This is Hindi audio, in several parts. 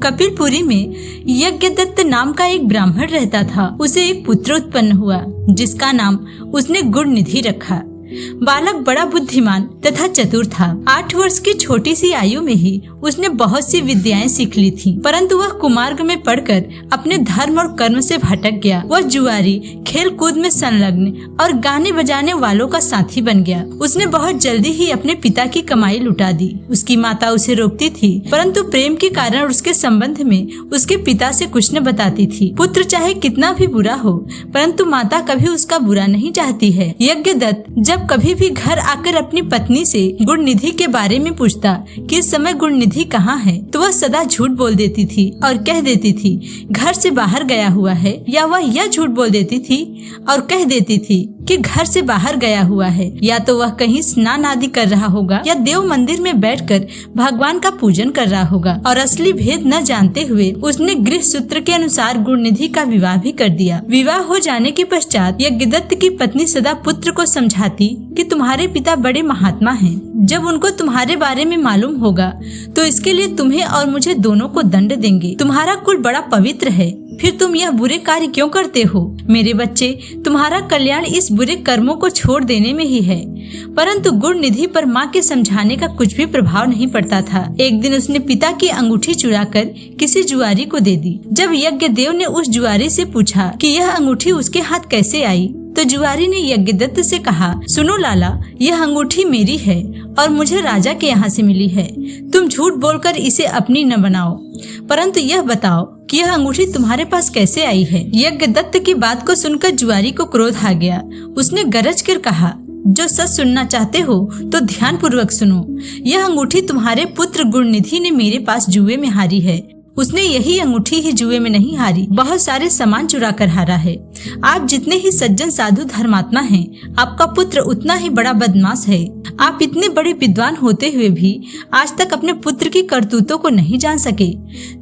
कपिलपुरी में यज्ञदत्त नाम का एक ब्राह्मण रहता था। उसे एक पुत्र उत्पन्न हुआ जिसका नाम उसने गुणनिधि रखा। बालक बड़ा बुद्धिमान तथा चतुर था। 8 वर्ष की छोटी सी आयु में ही उसने बहुत सी विद्याएं सीख ली थी, परंतु वह कुमार्ग में पढ़कर अपने धर्म और कर्म से भटक गया। वह जुआरी, खेल कूद में संलग्न और गाने बजाने वालों का साथी बन गया। उसने बहुत जल्दी ही अपने पिता की कमाई लुटा दी। उसकी माता उसे रोकती थी, परंतु प्रेम के कारण उसके संबंध में उसके पिता से कुछ न बताती थी। पुत्र चाहे कितना भी बुरा हो, परंतु माता कभी उसका बुरा नहीं चाहती है। यज्ञदत्त जब कभी भी घर आकर अपनी पत्नी से गुणनिधि के बारे में पूछता कि इस समय गुणनिधि कहाँ है, तो वह सदा झूठ बोल देती थी और कह देती थी घर से बाहर गया हुआ है, या वह यह झूठ बोल देती थी और कह देती थी कि घर से बाहर गया हुआ है, या तो वह कहीं स्नान आदि कर रहा होगा या देव मंदिर में बैठकर भगवान का पूजन कर रहा होगा। और असली भेद न जानते हुए उसने गृह सूत्र के अनुसार गुणनिधि का विवाह भी कर दिया। विवाह हो जाने के पश्चात यज्ञदत्त की पत्नी सदा पुत्र को समझाती कि तुम्हारे पिता बड़े महात्मा हैं। जब उनको तुम्हारे बारे में मालूम होगा तो इसके लिए तुम्हें और मुझे दोनों को दंड देंगे। तुम्हारा कुल बड़ा पवित्र है, फिर तुम यह बुरे कार्य क्यों करते हो? मेरे बच्चे, तुम्हारा कल्याण इस बुरे कर्मों को छोड़ देने में ही है। परंतु गुणनिधि पर माँ के समझाने का कुछ भी प्रभाव नहीं पड़ता था। एक दिन उसने पिता की अंगूठी चुराकर किसी जुआरी को दे दी। जब यज्ञदेव ने उस जुआरी से पूछा कि यह अंगूठी उसके हाथ कैसे आई, तो जुआरी ने यज्ञदत्त से कहा, सुनो लाला, यह अंगूठी मेरी है और मुझे राजा के यहाँ से मिली है। तुम झूठ बोलकर इसे अपनी न बनाओ, परंतु यह बताओ कि यह अंगूठी तुम्हारे पास कैसे आई है। यज्ञदत्त की बात को सुनकर जुआरी को क्रोध आ गया। उसने गरज कर कहा, जो सच सुनना चाहते हो तो ध्यान पूर्वक सुनो। यह अंगूठी तुम्हारे पुत्र गुणनिधि ने मेरे पास जुए में हारी है। उसने यही अंगूठी ही जुए में नहीं हारी, बहुत सारे सामान चुरा कर हारा है। आप जितने ही सज्जन साधु धर्मात्मा हैं, आपका पुत्र उतना ही बड़ा बदमाश है। आप इतने बड़े विद्वान होते हुए भी आज तक अपने पुत्र की करतूतों को नहीं जान सके।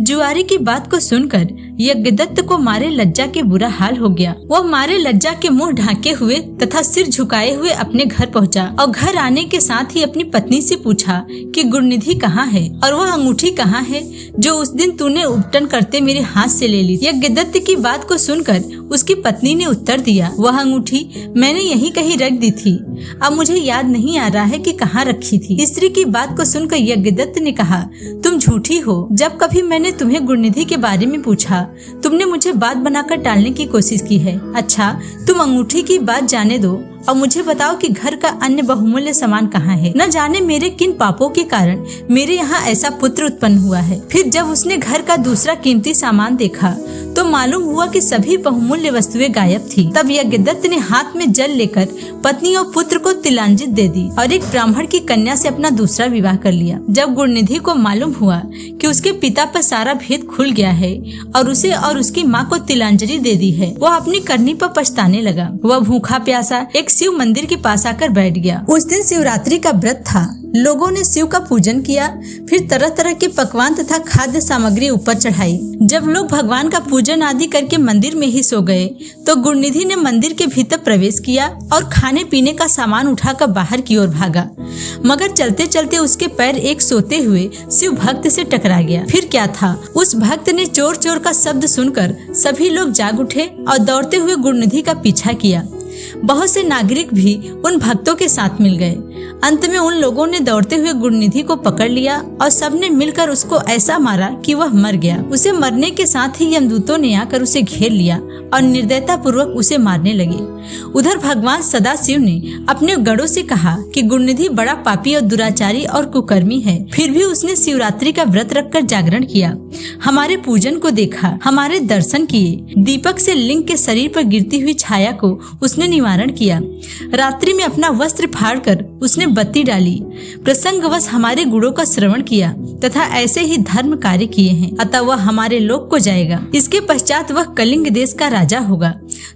जुआरी की बात को सुनकर यज्ञदत्त को मारे लज्जा के बुरा हाल हो गया। वह मारे लज्जा के मुंह ढाके हुए तथा सिर झुकाए हुए अपने घर पहुंचा और घर आने के साथ ही अपनी पत्नी से पूछा कि गुणनिधि कहाँ है और वह अंगूठी कहाँ है जो उस दिन तूने उपटन करते मेरे हाथ से ले ली। यज्ञदत्त की बात को सुनकर उसकी पत्नी ने उत्तर दिया, वह अंगूठी मैंने यहीं कहीं रख दी थी, अब मुझे याद नहीं आ रहा है कि कहाँ रखी थी। स्त्री की बात को सुनकर यज्ञदत्त ने कहा, तुम झूठी हो। जब कभी मैंने तुम्हें गुणनिधि के बारे में पूछा, तुमने मुझे बात बनाकर टालने की कोशिश की है। अच्छा, तुम अंगूठी की बात जाने दो और मुझे बताओ कि घर का अन्य बहुमूल्य सामान कहाँ है। न जाने मेरे किन पापों के कारण मेरे यहाँ ऐसा पुत्र उत्पन्न हुआ है। फिर जब उसने घर का दूसरा कीमती सामान देखा तो मालूम हुआ कि सभी बहुमूल्य वस्तुएं गायब थी। तब यज्ञदत्त ने हाथ में जल लेकर पत्नी और पुत्र को तिलांजित दे दी और एक ब्राह्मण की कन्या से अपना दूसरा विवाह कर लिया। जब गुणनिधि को मालूम हुआ कि उसके पिता पर सारा भेद खुल गया है और उसे और उसकी माँ को तिलांजलि दे दी है, वह अपनी करनी पर पछताने लगा। वह भूखा प्यासा एक शिव मंदिर के पास आकर बैठ गया। उस दिन शिवरात्रि का व्रत था। लोगों ने शिव का पूजन किया, फिर तरह तरह के पकवान तथा खाद्य सामग्री ऊपर चढ़ाई। जब लोग भगवान का पूजन आदि करके मंदिर में ही सो गए तो गुणनिधि ने मंदिर के भीतर प्रवेश किया और खाने पीने का सामान उठाकर बाहर की ओर भागा, मगर चलते चलते उसके पैर एक सोते हुए शिव भक्त से टकरा गया। फिर क्या था, उस भक्त ने चोर चोर का शब्द सुनकर सभी लोग जाग उठे और दौड़ते हुए गुणनिधि का पीछा किया। बहुत से नागरिक भी उन भक्तों के साथ मिल गए। अंत में उन लोगों ने दौड़ते हुए गुणनिधि को पकड़ लिया और सबने मिलकर उसको ऐसा मारा कि वह मर गया। उसे मरने के साथ ही यमदूतों ने आकर उसे घेर लिया और निर्दयता पूर्वक उसे मारने लगे। उधर भगवान सदाशिव ने अपने गणों से कहा कि गुणनिधि बड़ा पापी और दुराचारी और कुकर्मी है, फिर भी उसने शिवरात्रि का व्रत रखकर जागरण किया, हमारे पूजन को देखा, हमारे दर्शन किए। दीपक से लिंग के शरीर पर गिरती हुई छाया को उसने निवारण किया। रात्रि में अपना वस्त्र फाड़कर उसने बत्ती डाली। प्रसंगवश हमारे गुणों का श्रवण किया तथा ऐसे ही धर्म कार्य किए हैं, अतः वह हमारे लोक को जाएगा। इसके पश्चात वह कलिंग देश का राजा होगा।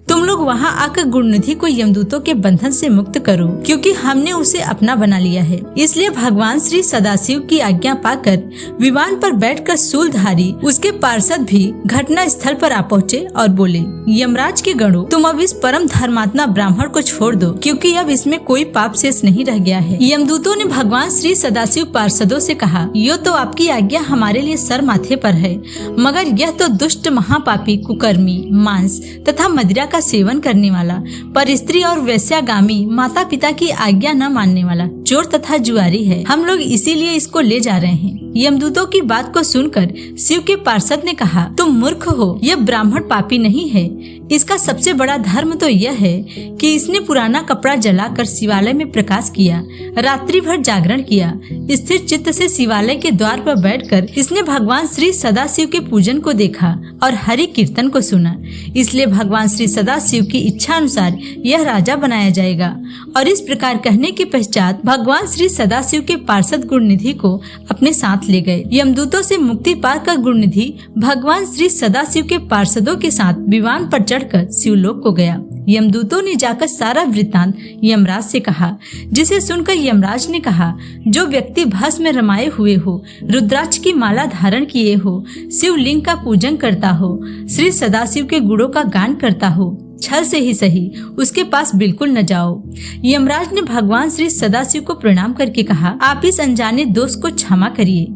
तुम लोग वहाँ आकर गुणनिधि को यमदूतों के बंधन से मुक्त करो, क्योंकि हमने उसे अपना बना लिया है। इसलिए भगवान श्री सदाशिव की आज्ञा पाकर विमान पर बैठकर शूलधारी उसके पार्षद भी घटना स्थल पर आ पहुँचे और बोले, यमराज के गणों, तुम अब इस परम धर्मात्मा ब्राह्मण को छोड़ दो, क्योंकि अब इसमें कोई पाप शेष नहीं रह गया है। यमदूतों ने भगवान श्री सदाशिव पार्षदों से कहा, यो तो आपकी आज्ञा हमारे लिए सर माथे पर है, मगर यह तो दुष्ट महापापी, कुकर्मी, मांस तथा मदिरा का सेवन करने वाला, पर स्त्री और वैश्यागामी, माता पिता की आज्ञा न मानने वाला, चोर तथा जुआरी है। हम लोग इसीलिए इसको ले जा रहे हैं। यमदूतों की बात को सुनकर शिव के पार्षद ने कहा, तुम मूर्ख हो, यह ब्राह्मण पापी नहीं है। इसका सबसे बड़ा धर्म तो यह है कि इसने पुराना कपड़ा जलाकर शिवालय में प्रकाश किया, रात्रि भर जागरण किया, स्थिर चित्त से शिवालय के द्वार पर बैठकर इसने भगवान श्री सदाशिव के पूजन को देखा और हरि कीर्तन को सुना। इसलिए भगवान श्री सदाशिव की इच्छा अनुसार यह राजा बनाया जाएगा। और इस प्रकार कहने के पश्चात भगवान श्री सदाशिव के पार्षद गुणनिधि को अपने साथ ले गए। यमदूतों से मुक्ति पाकर गुणनिधि भगवान श्री सदाशिव के पार्षदों के साथ विमान पर चढ़कर शिवलोक को गया। यमदूतों ने जाकर सारा वृत्तांत यमराज से कहा, जिसे सुनकर यमराज ने कहा, जो व्यक्ति भस्म में रमाये हुए हो, रुद्राक्ष की माला धारण किए हो, शिवलिंग का पूजन करता हो, श्री सदाशिव के गुणों का गान करता हो, छल से ही सही उसके पास बिल्कुल न जाओ। यमराज ने भगवान श्री सदाशिव को प्रणाम करके कहा, आप इस अनजाने दोष को क्षमा करिए।